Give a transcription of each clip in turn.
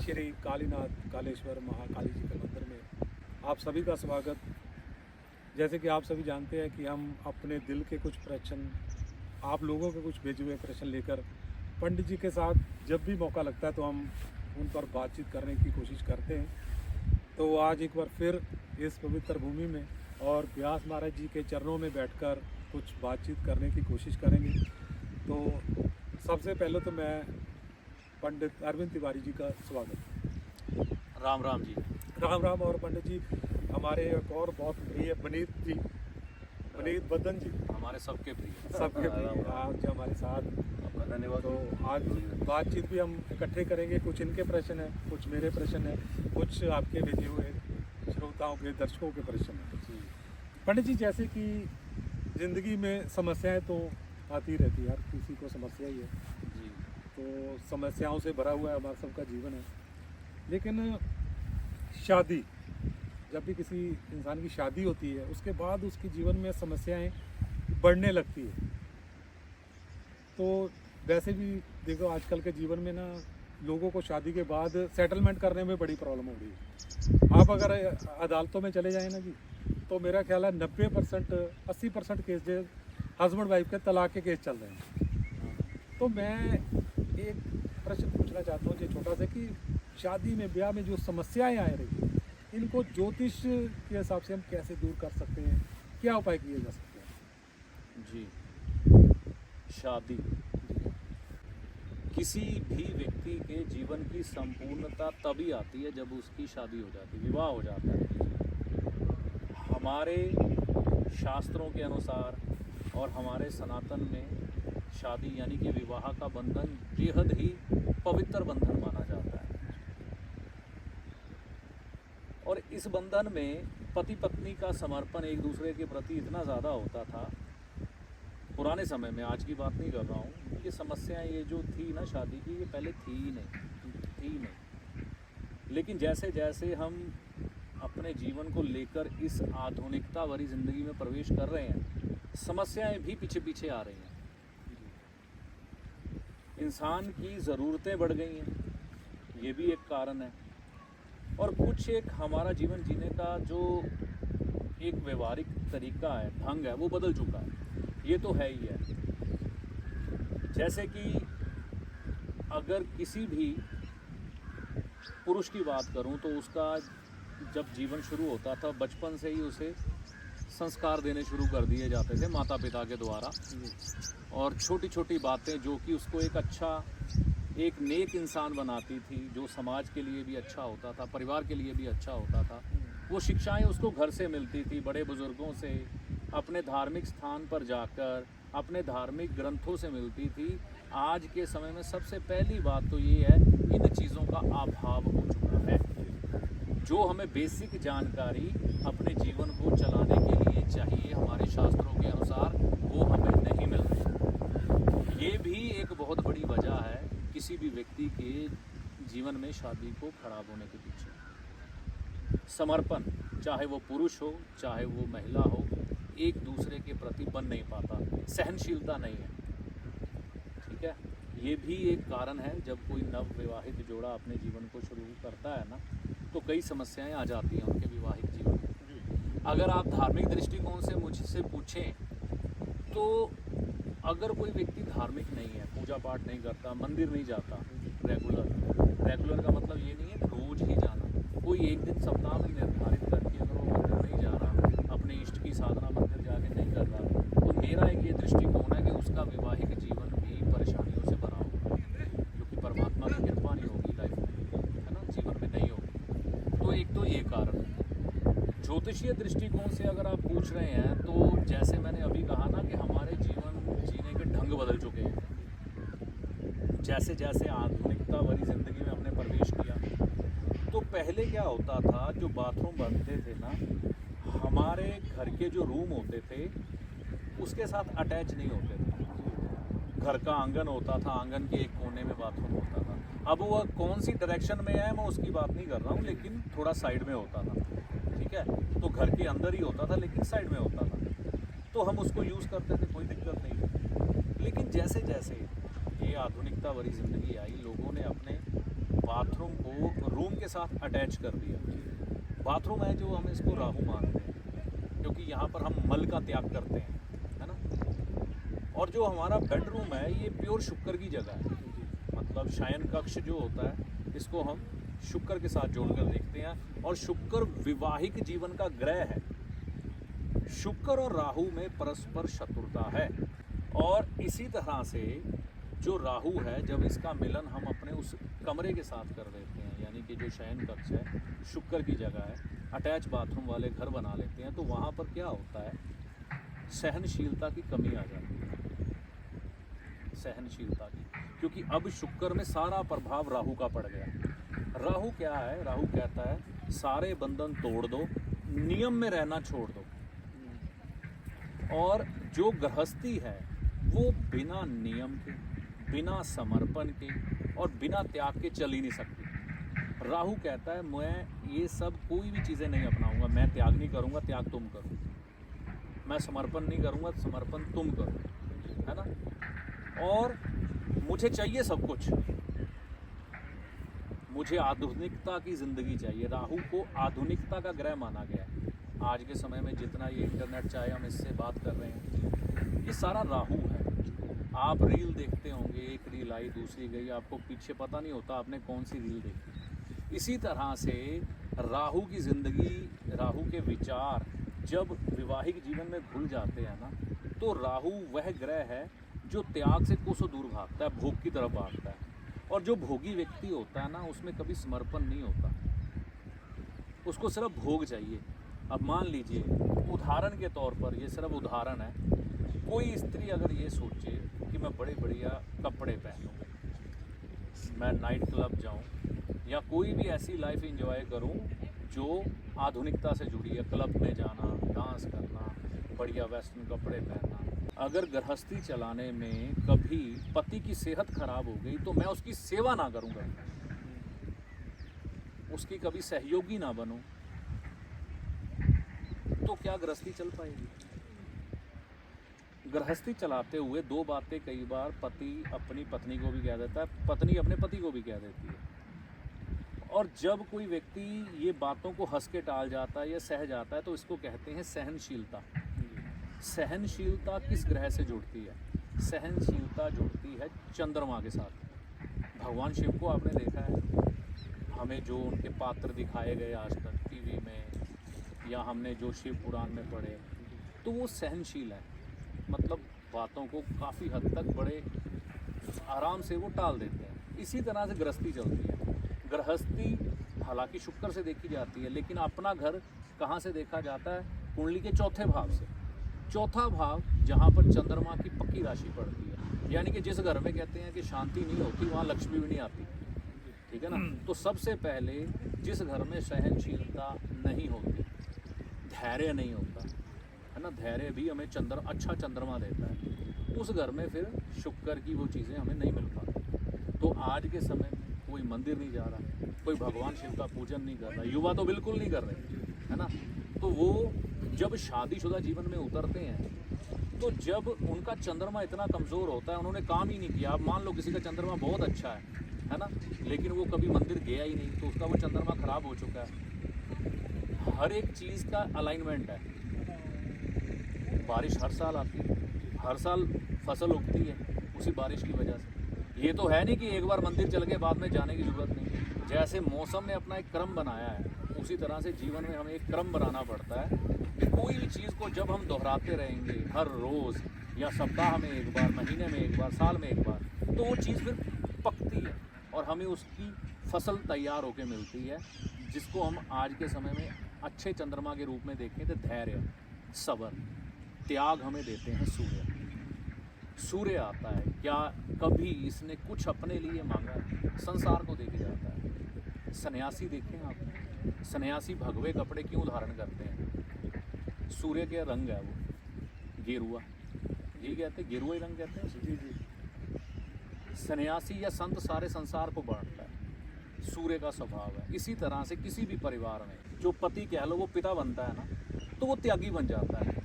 श्री कालीनाथ कालेश्वर महाकाली जी के मंदिर में आप सभी का स्वागत। जैसे कि आप सभी जानते हैं कि हम अपने दिल के कुछ प्रश्न, आप लोगों के कुछ भेजे हुए प्रश्न लेकर पंडित जी के साथ जब भी मौका लगता है तो हम उन पर बातचीत करने की कोशिश करते हैं। तो आज एक बार फिर इस पवित्र भूमि में और व्यास महाराज जी के चरणों में बैठकर कुछ बातचीत करने की कोशिश करेंगे। तो सबसे पहले तो मैं पंडित अरविंद तिवारी जी का स्वागत। राम राम जी। राम राम। और पंडित जी हमारे एक और बहुत प्रिय बनीत जी, बनीत बदन जी, हमारे सबके प्रिय सबके प्रिय आज हमारे साथ। धन्यवाद। तो आज बातचीत भी हम इकट्ठे करेंगे। कुछ इनके प्रश्न हैं, कुछ मेरे प्रश्न हैं, कुछ आपके भेजे हुए श्रोताओं के, दर्शकों के प्रश्न हैं। पंडित जी, जैसे कि ज़िंदगी में समस्याएं तो आती रहती है, हर किसी को समस्या ही है जी। तो समस्याओं से भरा हुआ है हमारा सबका जीवन है। लेकिन शादी, जब भी किसी इंसान की शादी होती है उसके बाद उसके जीवन में समस्याएं बढ़ने लगती है। तो वैसे भी देखो आजकल के जीवन में ना लोगों को शादी के बाद सेटलमेंट करने में बड़ी प्रॉब्लम हो रही है। आप अगर अदालतों में चले जाएं ना जी, तो मेरा ख्याल है 90% 80% केस जो हस्बैंड वाइफ के तलाक के केस चल रहे हैं। तो मैं एक प्रश्न पूछना चाहता हूँ, ये छोटा सा, कि शादी में, ब्याह में जो समस्याएं आ रही हैं, इनको ज्योतिष के हिसाब से हम कैसे दूर कर सकते हैं, क्या उपाय किए जा सकते हैं? जी, शादी किसी भी व्यक्ति के जीवन की संपूर्णता तभी आती है जब उसकी शादी हो जाती है, विवाह हो जाता है। हमारे शास्त्रों के अनुसार और हमारे सनातन में शादी यानी कि विवाह का बंधन बेहद ही पवित्र बंधन माना जाता है। और इस बंधन में पति पत्नी का समर्पण एक दूसरे के प्रति इतना ज़्यादा होता था पुराने समय में, आज की बात नहीं कर रहा हूँ। ये समस्याएं ये जो थी ना शादी की, ये पहले थी ही नहीं। लेकिन जैसे जैसे हम अपने जीवन को लेकर इस आधुनिकता भरी ज़िंदगी में प्रवेश कर रहे हैं, समस्याएं भी पीछे पीछे आ रही हैं। इंसान की ज़रूरतें बढ़ गई हैं, ये भी एक कारण है। और कुछ एक हमारा जीवन जीने का जो एक व्यवहारिक तरीका है, ढंग है, वो बदल चुका है। ये तो है ही है। जैसे कि अगर किसी भी पुरुष की बात करूं तो उसका जब जीवन शुरू होता था, बचपन से ही उसे संस्कार देने शुरू कर दिए जाते थे माता पिता के द्वारा। और छोटी छोटी बातें जो कि उसको एक अच्छा, एक नेक इंसान बनाती थी, जो समाज के लिए भी अच्छा होता था, परिवार के लिए भी अच्छा होता था, वो शिक्षाएं उसको घर से मिलती थी, बड़े बुजुर्गों से, अपने धार्मिक स्थान पर जाकर, अपने धार्मिक ग्रंथों से मिलती थी। आज के समय में सबसे पहली बात तो ये है, इन चीज़ों का अभाव हो चुका है। जो हमें बेसिक जानकारी अपने जीवन को चलाने के लिए चाहिए हमारे शास्त्रों के अनुसार, वो हमें नहीं मिल रही। ये भी एक बहुत बड़ी वजह है किसी भी व्यक्ति के जीवन में शादी को खराब होने के पीछे। समर्पण, चाहे वो पुरुष हो चाहे वो महिला हो, एक दूसरे के प्रति बन नहीं पाता, सहनशीलता नहीं है। ठीक है, ये भी एक कारण है। जब कोई नव विवाहित जोड़ा अपने जीवन को शुरू करता है ना, तो कई समस्याएं आ जाती हैं उनके विवाहिक जीवन में। अगर आप धार्मिक दृष्टिकोण से मुझसे पूछें तो अगर कोई व्यक्ति धार्मिक नहीं है, पूजा पाठ नहीं करता, मंदिर नहीं जाता रेगुलर का मतलब ये नहीं है रोज ही जाना। कोई एक दिन सप्ताह में निर्धारित करके अगर वो मंदिर नहीं जा रहा, अपने इष्ट की साधना मंदिर जाके नहीं कर रहा, तो मेरा एक ये दृष्टिकोण है कि उसका वैवाहिक जीवन भी परेशानियों से भरा होगा, क्योंकि परमात्मा की कृपा नहीं होगी लाइफ में, है ना, जीवन में नहीं होगी। तो एक तो ये कारण है। ज्योतिषीय दृष्टिकोण से अगर आप पूछ रहे हैं तो जैसे मैंने अभी कहा ना कि हमारे जीवन जीने के ढंग बदल चुके हैं। जैसे जैसे आधुनिकता भरी ज़िंदगी में हमने प्रवेश किया, तो पहले क्या होता था, जो बाथरूम बनते थे ना, हमारे घर के जो रूम होते थे उसके साथ अटैच नहीं होते थे। घर का आंगन होता था, आंगन के एक कोने में बाथरूम होता था। अब वो कौन सी डायरेक्शन में है मैं उसकी बात नहीं कर रहा हूँ, लेकिन थोड़ा साइड में होता था। ठीक है, तो घर के अंदर ही होता था लेकिन साइड में होता था, तो हम उसको यूज़ करते थे, कोई दिक्कत नहीं थी। लेकिन जैसे जैसे ये आधुनिकता भरी ज़िंदगी आई, लोगों ने अपने बाथरूम को रूम के साथ अटैच कर दिया। बाथरूम है जो हम इसको राहु मानते हैं, क्योंकि यहाँ पर हम मल का त्याग करते हैं, है ना। और जो हमारा बेडरूम है ये प्योर शुक्र की जगह है, मतलब शयन कक्ष जो होता है इसको हम शुक्र के साथ जोड़कर देखते हैं। और शुक्र विवाहिक जीवन का ग्रह है। शुक्र और राहु में परस्पर शत्रुता है, और इसी तरह से जो राहु है जब इसका मिलन हम अपने उस कमरे के साथ कर देते हैं, यानी कि जो शयन कक्ष है शुक्र की जगह है, अटैच बाथरूम वाले घर बना लेते हैं, तो वहाँ पर क्या होता है, सहनशीलता की कमी आ जाती है, सहनशीलता की, क्योंकि अब शुक्र में सारा प्रभाव राहु का पड़ गया। राहु क्या है, राहु कहता है सारे बंधन तोड़ दो, नियम में रहना छोड़ दो। और जो गृहस्थी है वो बिना नियम के, बिना समर्पण के और बिना त्याग के चल ही नहीं सकती। राहु कहता है मैं ये सब कोई भी चीज़ें नहीं अपनाऊंगा, मैं त्याग नहीं करूंगा, त्याग तुम करो, मैं समर्पण नहीं करूंगा, समर्पण तुम करो, है ना। और मुझे चाहिए सब कुछ, मुझे आधुनिकता की ज़िंदगी चाहिए। राहु को आधुनिकता का ग्रह माना गया है। आज के समय में जितना ये इंटरनेट चाहे हम इससे बात कर रहे हैं, ये सारा राहु है। आप रील देखते होंगे, एक रील आई दूसरी गई, आपको पीछे पता नहीं होता आपने कौन सी रील देखी। इसी तरह से राहु की ज़िंदगी, राहु के विचार जब विवाहिक जीवन में घुल जाते हैं ना, तो राहु वह ग्रह है जो त्याग से कोसों दूर भागता है, भोग की तरफ भागता है। और जो भोगी व्यक्ति होता है ना, उसमें कभी समर्पण नहीं होता, उसको सिर्फ भोग चाहिए। अब मान लीजिए उदाहरण के तौर पर, ये सिर्फ उदाहरण है, कोई स्त्री अगर ये सोचे कि मैं बड़े बढ़िया कपड़े पहनूं, मैं नाइट क्लब जाऊं, या कोई भी ऐसी लाइफ एंजॉय करूं जो आधुनिकता से जुड़ी है, क्लब में जाना, डांस करना, बढ़िया वेस्टर्न कपड़े पहनना। अगर गृहस्थी चलाने में कभी पति की सेहत खराब हो गई तो मैं उसकी सेवा ना करूंगा, उसकी कभी सहयोगी ना बनूं, तो क्या गृहस्थी चल पाएगी। गृहस्थी चलाते हुए दो बातें कई बार पति अपनी पत्नी को भी कह देता है, पत्नी अपने पति को भी कह देती है। और जब कोई व्यक्ति ये बातों को हंस के टाल जाता है या सह जाता है तो इसको कहते हैं सहनशीलता। सहनशीलता किस ग्रह से जुड़ती है? सहनशीलता जुड़ती है चंद्रमा के साथ। भगवान शिव को आपने देखा है, हमें जो उनके पात्र दिखाए गए आज तक टीवी में, या हमने जो शिव पुराण में पढ़े, तो वो सहनशील है, मतलब बातों को काफ़ी हद तक बड़े आराम से वो टाल देते हैं। इसी तरह से गृहस्थी चलती है। गृहस्थी हालांकि शुक्र से देखी जाती है, लेकिन अपना घर कहाँ से देखा जाता है? कुंडली के चौथे भाव से। चौथा भाव जहाँ पर चंद्रमा की पक्की राशि पड़ती है, यानी कि जिस घर में कहते हैं कि शांति नहीं होती वहाँ लक्ष्मी भी नहीं आती, ठीक है ना। तो सबसे पहले जिस घर में सहनशीलता नहीं होती, धैर्य नहीं होता है ना, धैर्य भी हमें अच्छा चंद्रमा देता है, उस घर में फिर शुक्र की वो चीज़ें हमें नहीं मिल पाती। तो आज के समय में कोई मंदिर नहीं जा रहा, कोई भगवान शिव का पूजन नहीं कर रहा, युवा तो बिल्कुल नहीं कर रहे, है ना। तो वो जब शादीशुदा जीवन में उतरते हैं, तो जब उनका चंद्रमा इतना कमज़ोर होता है, उन्होंने काम ही नहीं किया। अब मान लो किसी का चंद्रमा बहुत अच्छा है ना, लेकिन वो कभी मंदिर गया ही नहीं, तो उसका वो चंद्रमा खराब हो चुका है। हर एक चीज़ का अलाइनमेंट है। बारिश हर साल आती है, हर साल फसल उगती है उसी बारिश की वजह से। ये तो है नहीं कि एक बार मंदिर चल के बाद में जाने की ज़रूरत नहीं। जैसे मौसम ने अपना एक क्रम बनाया है, उसी तरह से जीवन में हमें एक क्रम बनाना पड़ता है कि कोई भी चीज़ को जब हम दोहराते रहेंगे हर रोज़ या सप्ताह में एक बार, महीने में एक बार, साल में एक बार, तो वो चीज़ फिर पकती है और हमें उसकी फसल तैयार होकर मिलती है, जिसको हम आज के समय में अच्छे चंद्रमा के रूप में देखें तो धैर्य, सब्र, त्याग हमें देते हैं सूर्य। सूर्य आता है, क्या कभी इसने कुछ अपने लिए मांगा? संसार को देखे जाता है। सन्यासी देखें आप, सन्यासी भगवे कपड़े क्यों धारण करते हैं? सूर्य के रंग है वो गेरुआ, ये कहते हैं गेरुआ ही रंग कहते हैं। जी जी। सन्यासी या संत सारे संसार को बांटता है, सूर्य का स्वभाव है। इसी तरह से किसी भी परिवार में जो पति कह लो वो पिता बनता है ना, तो वो त्यागी बन जाता है।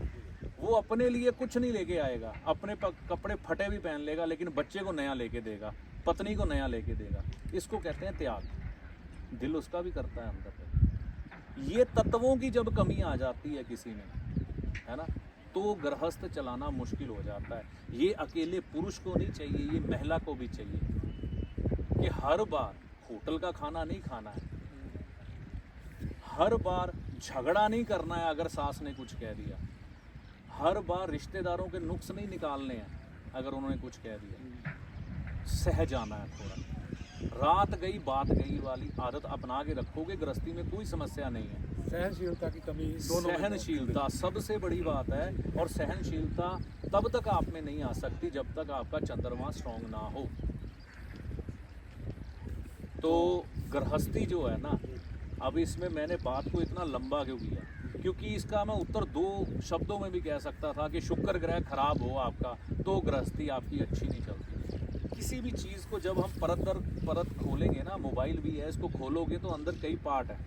वो अपने लिए कुछ नहीं लेके आएगा, अपने कपड़े फटे भी पहन लेगा, लेकिन बच्चे को नया लेके देगा, पत्नी को नया लेके देगा, इसको कहते हैं त्याग। दिल उसका भी करता है अंदर पे। ये तत्वों की जब कमी आ जाती है किसी में, है ना, तो गृहस्थ चलाना मुश्किल हो जाता है। ये अकेले पुरुष को नहीं चाहिए, ये महिला को भी चाहिए कि हर बार होटल का खाना नहीं खाना है, हर बार झगड़ा नहीं करना है अगर सास ने कुछ कह दिया, हर बार रिश्तेदारों के नुक्स नहीं निकालने हैं अगर उन्होंने कुछ कह दिया। सह जाना है थोड़ा, रात गई बात गई वाली आदत अपना के रखोगे, गृहस्थी में कोई समस्या नहीं है। सहनशीलता की कमी दोनों में सहनशीलता सबसे बड़ी बात है, और सहनशीलता तब तक आप में नहीं आ सकती जब तक आपका चंद्रमा स्ट्रांग ना हो। तो गृहस्थी जो है ना, अब इसमें मैंने बात को इतना लंबा क्यों किया, क्योंकि इसका मैं उत्तर 2 शब्दों में भी कह सकता था कि शुक्र ग्रह खराब हो आपका तो गृहस्थी आपकी अच्छी नहीं चलती। किसी भी चीज़ को जब हम परत दर परत खोलेंगे ना, मोबाइल भी है, इसको खोलोगे तो अंदर कई पार्ट हैं,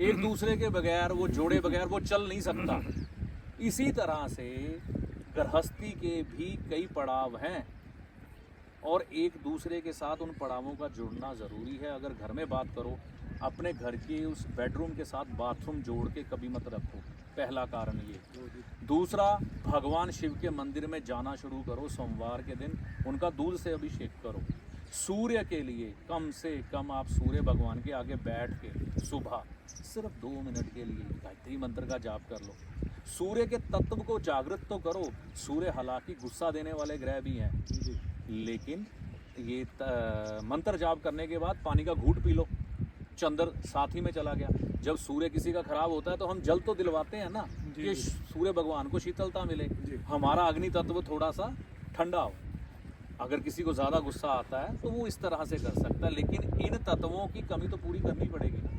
एक दूसरे के बगैर, वो जोड़े बगैर वो चल नहीं सकता। इसी तरह से गृहस्थी के भी कई पड़ाव हैं, और एक दूसरे के साथ उन पड़ावों का जुड़ना ज़रूरी है। अगर घर में बात करो, अपने घर के उस बेडरूम के साथ बाथरूम जोड़ के कभी मत रखो, पहला कारण ये। दूसरा, भगवान शिव के मंदिर में जाना शुरू करो, सोमवार के दिन उनका दूध से अभिषेक करो। सूर्य के लिए कम से कम आप सूर्य भगवान के आगे बैठ के सुबह सिर्फ 2 मिनट के लिए गायत्री मंत्र का जाप कर लो। सूर्य के तत्व को जागृत तो करो। सूर्य हालांकि गुस्सा देने वाले ग्रह भी हैं, लेकिन ये मंत्र जाप करने के बाद पानी का घूंट पी लो, चंद्र साथ ही में चला गया। जब सूर्य किसी का खराब होता है तो हम जल तो दिलवाते हैं ना, कि सूर्य भगवान को शीतलता मिले, हमारा अग्नि तत्व थोड़ा सा ठंडा हो। अगर किसी को ज़्यादा गुस्सा आता है तो वो इस तरह से कर सकता है, लेकिन इन तत्वों की कमी तो पूरी करनी पड़ेगी ना,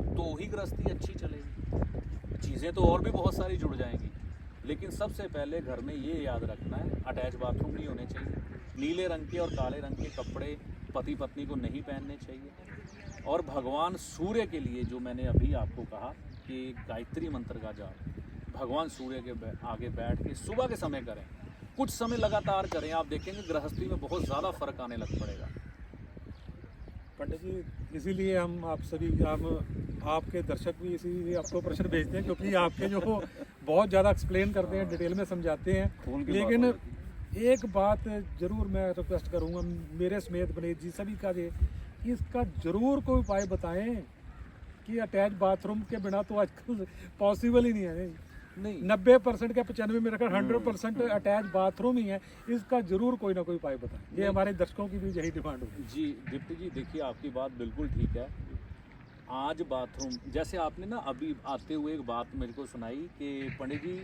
तो ही गृहस्थी अच्छी चलेगी। चीज़ें तो और भी बहुत सारी जुड़ जाएंगी, लेकिन सबसे पहले घर में ये याद रखना है, अटैच बाथरूम नहीं होने चाहिए, नीले रंग के और काले रंग के कपड़े पति पत्नी को नहीं पहनने चाहिए, और भगवान सूर्य के लिए जो मैंने अभी आपको कहा कि गायत्री मंत्र का जाप भगवान सूर्य के आगे बैठ के सुबह के समय करें, कुछ समय लगातार करें, आप देखेंगे गृहस्थी में बहुत ज़्यादा फर्क आने लग पड़ेगा। पंडित जी, इसीलिए हम आप सभी आपके दर्शक भी इसीलिए आपको प्रश्न भेजते हैं, क्योंकि आपके जो बहुत ज़्यादा एक्सप्लेन करते हैं, डिटेल में समझाते हैं। लेकिन एक बात ज़रूर मैं रिक्वेस्ट करूँगा मेरे समेत बनेज जी सभी का, ये इसका ज़रूर कोई उपाय बताएं कि अटैच बाथरूम के बिना तो आजकल पॉसिबल ही नहीं है। नहीं, 90% का 95 में रखकर 100% अटैच बाथरूम ही है। इसका जरूर कोई ना कोई उपाय बताएं, ये हमारे दर्शकों की भी यही डिमांड होगी। जी डिप्टी जी, देखिए आपकी बात बिल्कुल ठीक है। आज बाथरूम, जैसे आपने ना अभी आते हुए एक बात मेरे को सुनाई कि पंडित जी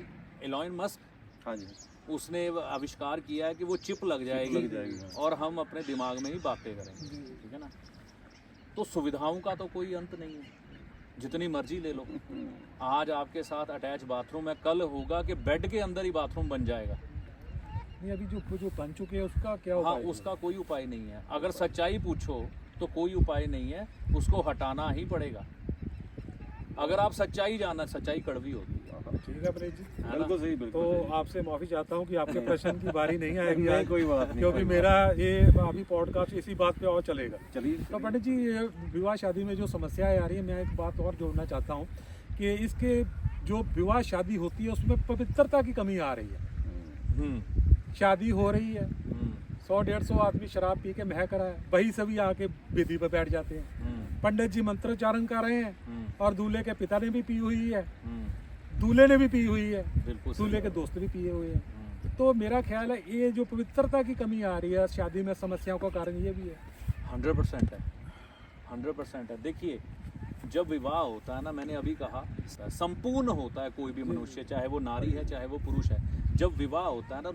एलॉन मस्क, हाँ जी, उसने आविष्कार किया है कि वो चिप लग जाएगी और हम अपने दिमाग में ही बातें करेंगे, ठीक है ना। तो सुविधाओं का तो कोई अंत नहीं है, जितनी मर्जी ले लो। आज आपके साथ अटैच बाथरूम है, कल होगा कि बेड के अंदर ही बाथरूम बन जाएगा। नहीं, अभी जो बन चुके हैं उसका क्या हाँ, उपाय है? उसका कोई उपाय नहीं है। अगर सच्चाई पूछो तो कोई उपाय नहीं है, उसको हटाना ही पड़ेगा। अगर आप सच्चाई जानना, सच्चाई कड़वी होती है। ठीक है पंडित जी, है ना? बिल्कुल सही, तो बिल्कुल आपसे माफ़ी चाहता हूँ कि आपके प्रश्न की बारी नहीं आएगी नहीं, आज, कोई बात नहीं, क्योंकि कोई मेरा ये अभी पॉडकास्ट इसी बात पे और चलेगा। चलिए। तो पंडित जी, ये विवाह शादी में जो समस्याएं आ रही है, मैं एक बात और जोड़ना चाहता हूँ कि इसके जो विवाह शादी होती है उसमें पवित्रता की कमी आ रही है। शादी हो रही है, 100-150 आदमी शराब पी के महक रहा है, वही सभी आके वेदी पर बैठ जाते हैं। पंडित जी मंत्रोच्चारण कर रहे हैं और दूल्हे के पिता ने भी पी हुई है, दूल्हे ने भी पी हुई है, बिल्कुल दूल्हे के दोस्त भी पिए हुए हैं। तो मेरा ख्याल है ये जो पवित्रता की कमी आ रही है शादी में, समस्याओं का कारण ये भी है। 100% है, 100% है। देखिए, जब विवाह होता है ना, मैंने अभी कहा संपूर्ण होता है कोई भी मनुष्य, चाहे वो नारी है चाहे वो पुरुष है। जब विवाह होता है ना,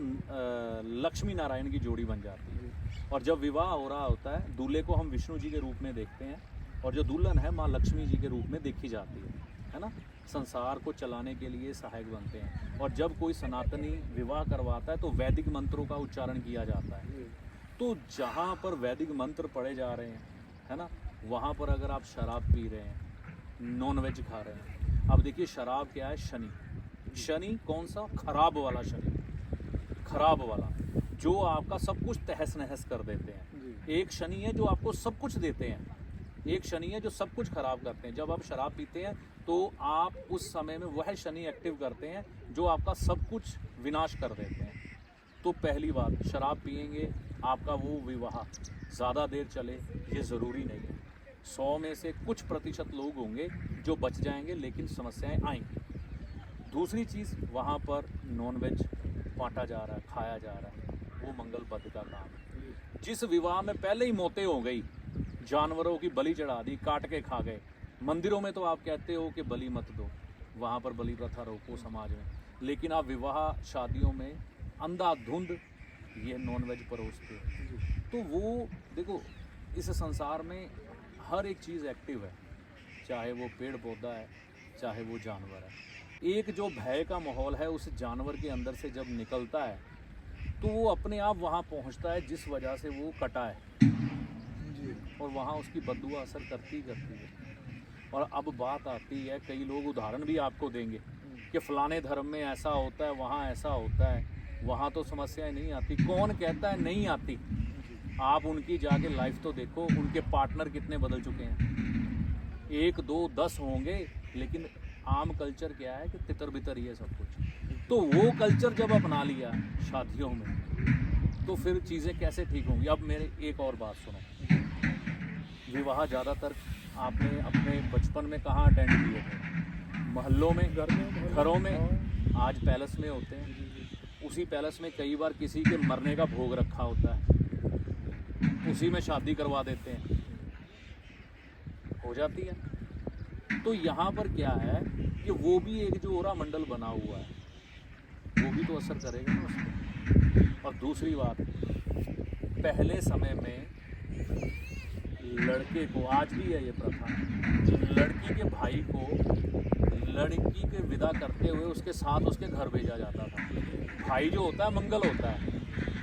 लक्ष्मी नारायण की जोड़ी बन जाती है। और जब विवाह हो रहा होता है, दूल्हे को हम विष्णु जी के रूप में देखते हैं, और जो दुल्हन है माँ लक्ष्मी जी के रूप में देखी जाती है ना। संसार को चलाने के लिए सहायक बनते हैं। और जब कोई सनातनी विवाह करवाता है तो वैदिक मंत्रों का उच्चारण किया जाता है। तो जहाँ पर वैदिक मंत्र पढ़े जा रहे हैं, है ना, वहाँ पर अगर आप शराब पी रहे हैं, नॉन वेज खा रहे हैं, अब देखिए शराब क्या है, शनि। शनि कौन सा? खराब वाला शनि, खराब वाला, जो आपका सब कुछ तहस नहस कर देते हैं। एक शनि है जो आपको सब कुछ देते हैं, एक शनि है जो सब कुछ खराब करते हैं। जब आप शराब पीते हैं तो आप उस समय में वह शनि एक्टिव करते हैं जो आपका सब कुछ विनाश कर देते हैं। तो पहली बात, शराब पिएंगे आपका वो विवाह ज़्यादा देर चले ये ज़रूरी नहीं है। 100 में से कुछ प्रतिशत लोग होंगे जो बच जाएंगे, लेकिन समस्याएं आएंगी। दूसरी चीज़, वहाँ पर नॉनवेज बांटा जा रहा है, खाया जा रहा है, वो मंगल पद का काम है। जिस विवाह में पहले ही मौतें हो गई, जानवरों की बलि चढ़ा दी, काट के खा गए। मंदिरों में तो आप कहते हो कि बलि मत दो, वहाँ पर बलि प्रथा रोको समाज में, लेकिन आप विवाह शादियों में अंधाधुंध ये नॉनवेज परोसते हो। तो वो देखो, इस संसार में हर एक चीज़ एक्टिव है, चाहे वो पेड़ पौधा है, चाहे वो जानवर है। एक जो भय का माहौल है उस जानवर के अंदर से जब निकलता है तो वो अपने आप वहाँ पहुँचता है जिस वजह से वो कटा है, और वहाँ उसकी बददुआ असर करती है। और अब बात आती है, कई लोग उदाहरण भी आपको देंगे कि फलाने धर्म में ऐसा होता है, वहाँ ऐसा होता है, वहाँ तो समस्याएं नहीं आती। कौन कहता है नहीं आती? आप उनकी जाके लाइफ तो देखो, उनके पार्टनर कितने बदल चुके हैं। 1 2 10 होंगे, लेकिन आम कल्चर क्या है कि तितर बितर ये सब कुछ। तो वो कल्चर जब अपना लिया शादियों में तो फिर चीज़ें कैसे ठीक होंगी। अब मेरे एक और बात सुनो, विवाह ज़्यादातर आपने अपने बचपन में कहाँ अटेंड किए थे? मोहल्लों में, घरों में। आज पैलेस में होते हैं। उसी पैलेस में कई बार किसी के मरने का भोग रखा होता है, उसी में शादी करवा देते हैं, हो जाती है। तो यहाँ पर क्या है कि वो भी एक जो ओरा मंडल बना हुआ है वो भी तो असर करेगा ना उसको। और दूसरी बात, पहले समय में लड़के को, आज भी है ये प्रथा, लड़की के भाई को लड़की के विदा करते हुए उसके साथ उसके घर भेजा जाता था। भाई जो होता है मंगल होता है,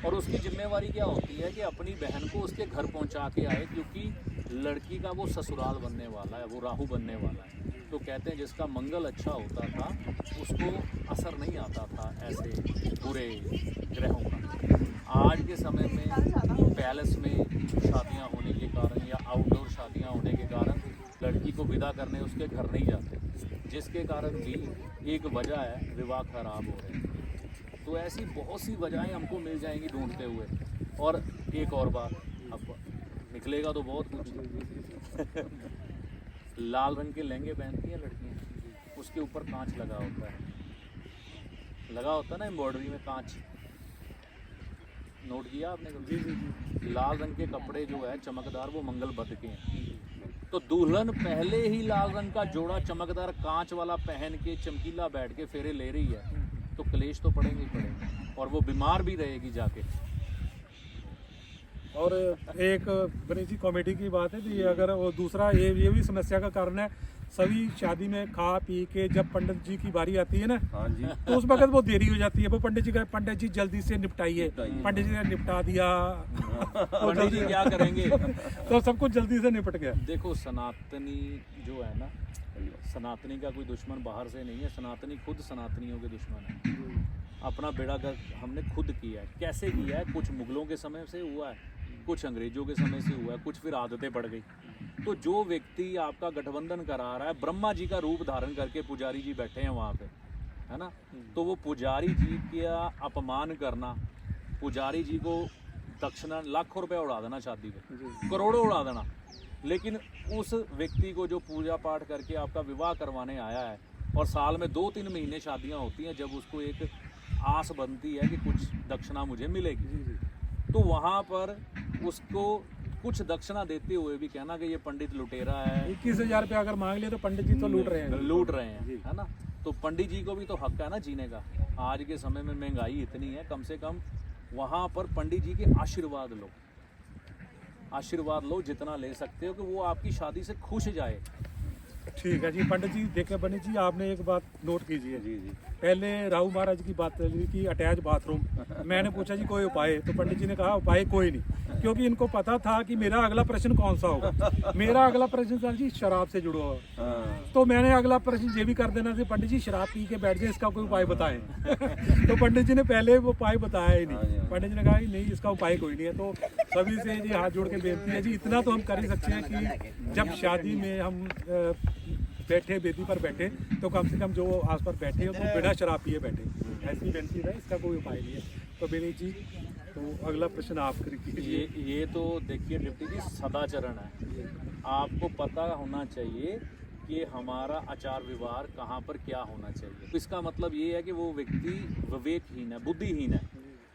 और उसकी जिम्मेवारी क्या होती है कि अपनी बहन को उसके घर पहुंचा के आए, क्योंकि लड़की का वो ससुराल बनने वाला है, वो राहु बनने वाला है। तो कहते हैं जिसका मंगल अच्छा होता था उसको असर नहीं आता था ऐसे बुरे ग्रहों का। आज के समय में पैलेस में शादियां होने के कारण या आउटडोर शादियां होने के कारण लड़की को विदा करने उसके घर नहीं जाते, जिसके कारण भी एक वजह है विवाह खराब हो रहे हैं। तो ऐसी बहुत सी वजहें हमको मिल जाएंगी ढूंढते हुए। और एक और बात, अब निकलेगा तो बहुत कुछ। लाल रंग के लहंगे पहनती हैं लड़कियाँ, उसके ऊपर कांच लगा होता है, ना एम्ब्रॉयडरी में कांच, नोट किया आपने कभी? जी। लाल रंग के कपड़े जो है चमकदार, वो मंगल बद के हैं। तो दुल्हन पहले ही लाल रंग का जोड़ा चमकदार कांच वाला पहन के चमकीला बैठ के फेरे ले रही है, तो क्लेश तो पड़ेंगे ही पड़ेंगे, और वो बीमार भी रहेगी जाके। और एक बड़ी सी कॉमेडी की बात है कि अगर वो दूसरा ये भी समस्या का कारण है, सभी शादी में खा पी के जब पंडित जी की बारी आती है ना, हाँ जी, तो उस वक्त वो देरी हो जाती है। वो पंडित जी जल्दी से निपटाइए, पंडित जी ने निपटा दिया, पंडित जी क्या करेंगे? तो सब कुछ जल्दी से निपट गया। देखो, सनातनी जो है ना, सनातनी का कोई दुश्मन बाहर से नहीं है, सनातनी खुद सनातनियों के दुश्मन है। अपना बेड़ा गर्क हमने खुद किया है। कैसे किया है? कुछ मुगलों के समय से हुआ है, कुछ अंग्रेजों के समय से हुआ है, कुछ फिर आदतें पड़ गई। तो जो व्यक्ति आपका गठबंधन करा रहा है, ब्रह्मा जी का रूप धारण करके पुजारी जी बैठे हैं वहाँ पे, है ना, तो वो पुजारी जी का अपमान करना, पुजारी जी को दक्षिणा लाखों रुपए उड़ा देना, शादी पे करोड़ों उड़ा देना, लेकिन उस व्यक्ति को जो पूजा पाठ करके आपका विवाह करवाने आया है, और साल में 2-3 महीने शादियाँ होती हैं, जब उसको एक आस बनती है कि कुछ दक्षिणा मुझे मिलेगी, तो वहाँ पर उसको कुछ दक्षिणा देते हुए भी कहना कि ये पंडित लुटेरा है। 21,000 रुपया अगर मांग लिया तो पंडित जी तो लूट रहे हैं, है ना। तो पंडित जी को भी तो हक है ना जीने का। आज के समय में महंगाई इतनी है, कम से कम वहाँ पर पंडित जी के आशीर्वाद लो जितना ले सकते हो, कि वो आपकी शादी से खुश जाए। ठीक है जी। पंडित जी देखिए, पंडित जी आपने एक बात नोट कीजिए। जी जी, पहले राहु महाराज की बात चल रही थी, अटैच बाथरूम। मैंने पूछा जी कोई उपाय, तो पंडित जी ने कहा उपाय कोई नहीं, क्योंकि इनको पता था कि मेरा अगला प्रश्न कौन सा होगा। मेरा अगला प्रश्न था जी शराब से जुड़ा हुआ। हाँ। तो मैंने अगला प्रश्न ये भी कर देना था, पंडित जी शराब पी के बैठ जाए, इसका कोई उपाय बताएं। तो पंडित जी ने पहले वो उपाय बताया ही हाँ जी, नहीं। हाँ। पंडित जी ने कहा कि नहीं, इसका उपाय कोई नहीं है। तो सभी से जी हाथ जोड़ के बेनती है जी, इतना तो हम कर ही सकते हैं कि जब शादी में हम बैठे, बेदी पर बैठे, तो कम से कम जो आस पास बैठे हो तो बिना शराब पिए बैठे। ऐसी बेनती है, इसका कोई उपाय नहीं है। तो विनीत जी, तो अगला प्रश्न आप कीजिए। ये तो देखिए डिप्टी जी, सदाचरण है। आपको पता होना चाहिए कि हमारा आचार व्यवहार कहाँ पर क्या होना चाहिए। तो इसका मतलब ये है कि वो व्यक्ति विवेकहीन है, बुद्धिहीन है।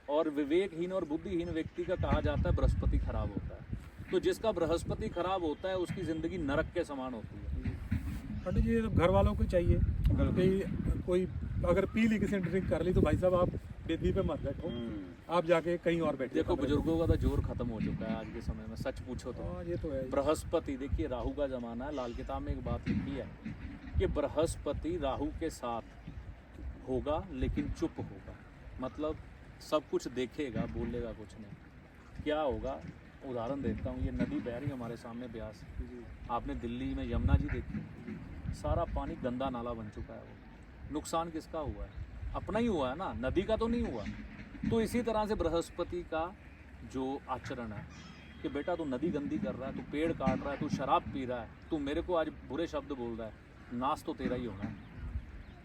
और विवेकहीन और बुद्धिहीन व्यक्ति का कहा जाता है बृहस्पति खराब होता है। तो जिसका बृहस्पति खराब होता है उसकी ज़िंदगी नरक के समान होती है। पंडित जी, तो घर वालों को चाहिए कि कोई अगर पी ली, किसी ने ड्रिंक कर ली, तो भाई साहब आप बेदी पे मत बैठो, आप जाके कहीं और बैठो। देखो बुजुर्गों का तो जोर खत्म हो चुका है आज के समय में, सच पूछो तो। हाँ, ये तो है। बृहस्पति, देखिए राहु का जमाना है। लाल किताब में एक बात लिखी है कि बृहस्पति राहु के साथ होगा लेकिन चुप होगा। मतलब सब कुछ देखेगा, बोलेगा कुछ नहीं। क्या होगा, उदाहरण देता हूँ। ये नदी बह रही है हमारे सामने, ब्यास। आपने दिल्ली में यमुना जी देखी, सारा पानी गंदा नाला बन चुका है। वो नुकसान किसका हुआ है? अपना ही हुआ है ना, नदी का तो नहीं हुआ। तो इसी तरह से बृहस्पति का जो आचरण है कि बेटा तू नदी गंदी कर रहा है, तू पेड़ काट रहा है, तू शराब पी रहा है, तू मेरे को आज बुरे शब्द बोल रहा है, नाश तो तेरा ही होना है।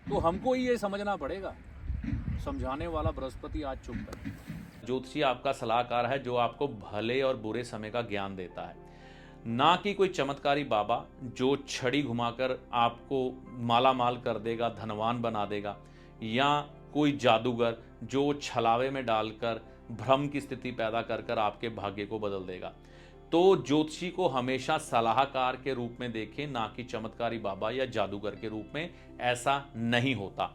तो हमको ही ये समझना पड़ेगा। समझाने वाला बृहस्पति आज चुप है। ज्योतिषी आपका सलाहकार है जो आपको भले और बुरे समय का ज्ञान देता है, ना कि कोई चमत्कारी बाबा जो छड़ी घुमाकर आपको माला माल कर देगा, धनवान बना देगा, या कोई जादूगर जो छलावे में डालकर भ्रम की स्थिति पैदा कर कर आपके भाग्य को बदल देगा। तो ज्योतिषी को हमेशा सलाहकार के रूप में देखें, ना कि चमत्कारी बाबा या जादूगर के रूप में। ऐसा नहीं होता।